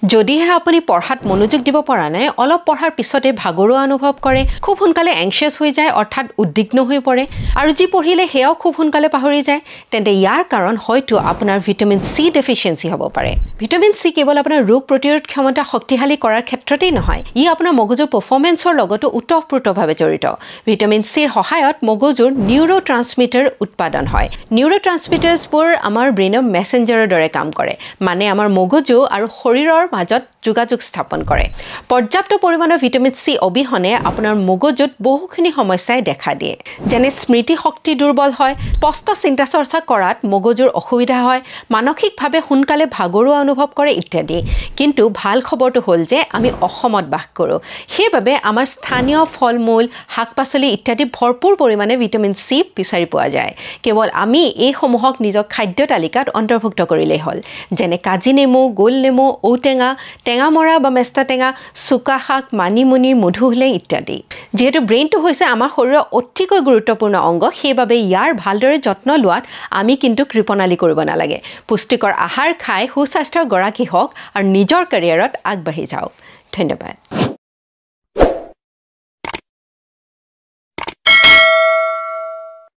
যদিহে আপুনি পঢ়াত মনোযোগ দিব পৰা নাই অলপ পঢ়াৰ পিছতে ভাগৰুৱা অনুভৱ কৰে খুব সোনকালে এংশিয়াছ হৈ যায় অৰ্থাৎ উদ্বিগ্ন হৈ পৰে আৰু যি পঢ়িলে হেয়াও খুব সোনকালে পাহৰি যায় তেন্তে ইয়াৰ কাৰণ হয়তো আপোনাৰ ভিটামিন সি ডেফিচিয়েন্সি হ'ব পাৰে ভিটামিন সি কেৱল আপোনাৰ ৰোগ প্ৰতিৰোধ ক্ষমতা শক্তিশালী কৰাৰ ক্ষেত্ৰতেই নহয় ই আপোনাৰ মগজুৰ পাৰফৰ্মেন্সৰ লগতো ওতঃপ্ৰোতভাৱে জড়িত ভিটামিন সিৰ সহায়ত মগজুৰ নিউৰোট্ৰান্সমিটাৰ উৎপাদন হয় নিউৰোট্ৰান্সমিটাৰ্ছবোৰ আমাৰ ব্ৰেইনৰ মেছেঞ্জাৰৰ দৰে কাম কৰে মানে আমাৰ মগজু আৰু শৰীৰৰ মাজত যোগাযোগ স্থাপন কৰে পৰ্যাপ্ত পৰিমাণৰ ভিটামিন সি অবিহনে আপোনাৰ মগজুত বহুখিনি সমস্যাই দেখা দিয়ে যেনে স্মৃতি শক্তি দুৰ্বল হয় স্পষ্ট চিন্তা চৰ্চা কৰাত মগজুৰ অসুবিধা হয় মানসিকভাৱে সোনকালে ভাগৰুৱা অনুভৱ কৰে ইত্যাদি কিন্তু ভাল খবৰটো হ'ল যে আমি অসমত বাস কৰোঁ সেইবাবে আমাৰ স্থানীয় ফলমূল শাক-পাচলি ইত্যাদি ভৰপূৰ পৰিমাণে ভিটামিন সি বিচাৰি পোৱা যায় কেৱল আমি এই সমূহক নিজৰ খাদ্য তালিকাত অন্তৰ্ভুক্ত কৰিলেই হ'ল যেনে কাজি নেমু গোল নেমু ঔটেঙা টেঙামৰা বা মেষ্টা টেঙা চুকা শাক মানিমুনি মধুহুলেং ইত্যাদি যেহেতু ব্ৰেইনটো হৈছে আমাৰ শৰীৰৰ অতিকৈ গুৰুত্বপূৰ্ণ অংগ সেইবাবে ইয়াৰ ভালদৰে যত্ন লোৱাত আমি কিন্তু কৃপণালি কৰিব নালাগে পুষ্টিকৰ আহাৰ খাই সুস্বাস্থ্যৰ গৰাকী হওক আৰু নিজৰ কেৰিয়াৰত আগবাঢ়ি যাওক ধন্যবাদ